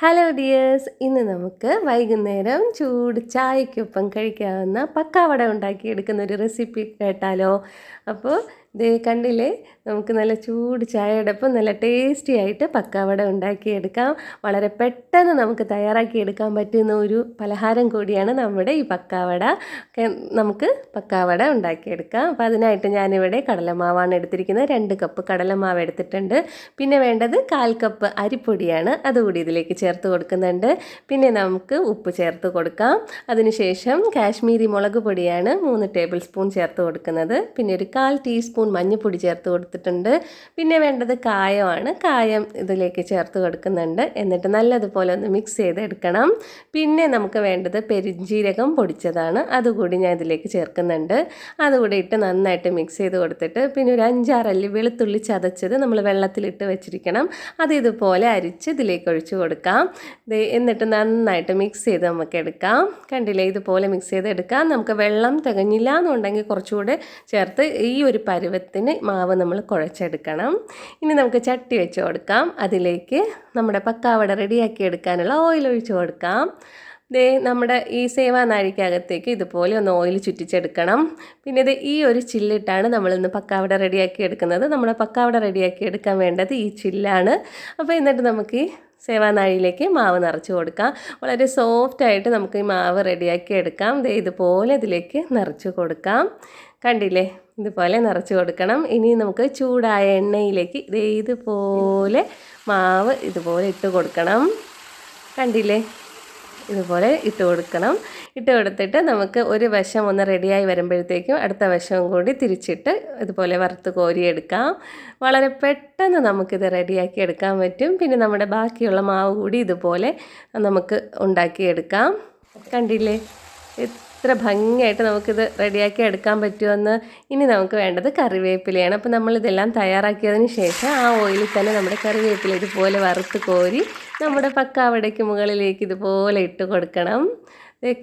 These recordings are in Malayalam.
ഹലോ ഡിയേഴ്സ്, ഇന്ന് നമുക്ക് വൈകുന്നേരം ചൂട് ചായക്കൊപ്പം കഴിക്കാവുന്ന പക്കാവട ഉണ്ടാക്കിയെടുക്കുന്ന ഒരു റെസിപ്പി കേട്ടാലോ. അപ്പോൾ ദേ കണ്ടില്ലേ, നമുക്ക് നല്ല ചൂട് ചായയോടൊപ്പം നല്ല ടേസ്റ്റി ആയിട്ട് പക്കാവട ഉണ്ടാക്കിയെടുക്കാം. വളരെ പെട്ടെന്ന് നമുക്ക് തയ്യാറാക്കിയെടുക്കാൻ പറ്റുന്ന ഒരു പലഹാരം കൂടിയാണ് നമ്മുടെ ഈ പക്കാവട. നമുക്ക് പക്കാവട ഉണ്ടാക്കിയെടുക്കാം. അപ്പോൾ അതിനായിട്ട് ഞാനിവിടെ കടലമാവാണ് എടുത്തിരിക്കുന്നത്. 2 കപ്പ് കടലമാവ് എടുത്തിട്ടുണ്ട്. പിന്നെ വേണ്ടത് 1/4 കപ്പ് അരിപ്പൊടിയാണ്, അതുകൂടി ഇതിലേക്ക് ചേർത്ത് കൊടുക്കുന്നുണ്ട്. പിന്നെ നമുക്ക് ഉപ്പ് ചേർത്ത് കൊടുക്കാം. അതിനുശേഷം കാശ്മീരി മുളക് പൊടിയാണ് 3 ടേബിൾ സ്പൂൺ ചേർത്ത് കൊടുക്കുന്നത്. പിന്നെ ഒരു 1/4 ടീസ്പൂൺ മഞ്ഞൾപ്പൊടി ചേർത്ത് കൊടുത്തിട്ടുണ്ട്. പിന്നെ വേണ്ടത് കായമാണ്, കായം ഇതിലേക്ക് ചേർത്ത് കൊടുക്കുന്നുണ്ട്. എന്നിട്ട് നല്ലതുപോലെ ഒന്ന് മിക്സ് ചെയ്തെടുക്കണം. പിന്നെ നമുക്ക് വേണ്ടത് പെരുംജീരകം പൊടിച്ചതാണ്, അതുകൂടി ഞാൻ ഇതിലേക്ക് ചേർക്കുന്നുണ്ട്. അതുകൂടി ഇട്ട് നന്നായിട്ട് മിക്സ് ചെയ്ത് കൊടുത്തിട്ട് പിന്നെ ഒരു 5-6 അല്ലി വെളുത്തുള്ളി ചതച്ചത് നമ്മൾ വെള്ളത്തിലിട്ട് വെച്ചിരിക്കണം. അത് ഇതുപോലെ അരിച്ച് ഇതിലേക്ക് ഒഴിച്ച് കൊടുക്കാം. എന്നിട്ട് നന്നായിട്ട് മിക്സ് ചെയ്ത് നമുക്ക് എടുക്കാം. കണ്ടില്ലേ, ഇതുപോലെ മിക്സ് ചെയ്ത് എടുക്കാം. നമുക്ക് വെള്ളം തികഞ്ഞില്ല എന്നുണ്ടെങ്കിൽ കുറച്ചുകൂടെ ചേർത്ത് ഈ ഒരു പരുവത്തിന് മാവ് നമ്മൾ കുഴച്ചെടുക്കണം. ഇനി നമുക്ക് ചട്ടി വെച്ച് കൊടുക്കാം. അതിലേക്ക് നമ്മുടെ പക്കാവട റെഡിയാക്കി എടുക്കാനുള്ള ഓയിൽ ഒഴിച്ച് കൊടുക്കാം. നമ്മുടെ ഈ സേവാ നാഴിക്കകത്തേക്ക് ഇതുപോലെ ഒന്ന് ഓയിൽ ചുറ്റിച്ചെടുക്കണം. പിന്നെ ഈ ഒരു ചില്ലിട്ടാണ് നമ്മളിന്ന് പക്കാവട റെഡിയാക്കി എടുക്കുന്നത്. നമ്മുടെ പക്കാവട റെഡിയാക്കി എടുക്കാൻ വേണ്ടത് ഈ ചില്ലാണ്. അപ്പോൾ എന്നിട്ട് നമുക്ക് ഈ സേവാനാഴിയിലേക്ക് മാവ് നിറച്ച് കൊടുക്കാം. വളരെ സോഫ്റ്റായിട്ട് നമുക്ക് ഈ മാവ് റെഡിയാക്കി എടുക്കാം. ഇതുപോലെ ഇതിലേക്ക് നിറച്ച് കൊടുക്കാം. കണ്ടില്ലേ, ഇതുപോലെ നിറച്ച് കൊടുക്കണം. ഇനി നമുക്ക് ചൂടായ എണ്ണയിലേക്ക് ഇതുപോലെ മാവ് ഇതുപോലെ ഇട്ട് കൊടുക്കണം. കണ്ടില്ലേ, ഇതുപോലെ ഇട്ട് കൊടുക്കണം. ഇട്ട് കൊടുത്തിട്ട് നമുക്ക് ഒരു വശം ഒന്ന് റെഡിയായി വരുമ്പോഴത്തേക്കും അടുത്ത വശവും കൂടി തിരിച്ചിട്ട് ഇതുപോലെ വറുത്ത് കോരിയെടുക്കാം. വളരെ പെട്ടെന്ന് നമുക്കിത് റെഡിയാക്കി എടുക്കാൻ പറ്റും. പിന്നെ നമ്മുടെ ബാക്കിയുള്ള മാവ് കൂടി ഇതുപോലെ നമുക്ക് ഉണ്ടാക്കിയെടുക്കാം. കണ്ടില്ലേ, എത്ര ഭംഗിയായിട്ട് നമുക്കിത് റെഡിയാക്കി എടുക്കാൻ പറ്റുമെന്ന്. ഇനി നമുക്ക് വേണ്ടത് കറിവേപ്പിലയാണ്. അപ്പോൾ നമ്മളിതെല്ലാം തയ്യാറാക്കിയതിന് ശേഷം ആ ഓയിലിൽ തന്നെ നമ്മുടെ കറിവേപ്പില ഇതുപോലെ വറുത്ത് കോരി നമ്മുടെ പക്കാവടയ്ക്ക് മുകളിലേക്ക് ഇതുപോലെ ഇട്ട് കൊടുക്കണം.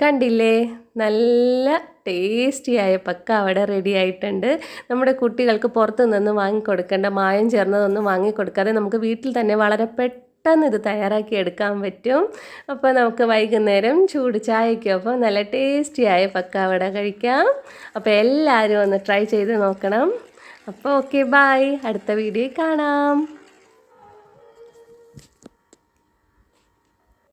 കണ്ടില്ലേ, നല്ല ടേസ്റ്റിയായ പക്കാവട റെഡി ആയിട്ടുണ്ട്. നമ്മുടെ കുട്ടികൾക്ക് പുറത്തു നിന്ന് വാങ്ങിക്കൊടുക്കേണ്ട, മായം ചേർന്നതൊന്നും വാങ്ങിക്കൊടുക്കാതെ നമുക്ക് വീട്ടിൽ തന്നെ വളരെ പെട്ടെന്ന് ഇത് തയ്യാറാക്കി എടുക്കാൻ പറ്റും. അപ്പോൾ നമുക്ക് വൈകുന്നേരം ചൂട് ചായക്കൊപ്പം നല്ല ടേസ്റ്റിയായ പക്കാവട കഴിക്കാം. അപ്പോൾ എല്ലാവരും ഒന്ന് ട്രൈ ചെയ്ത് നോക്കണം. അപ്പോൾ ഓക്കെ, ബൈ, അടുത്ത വീഡിയോ കാണാം.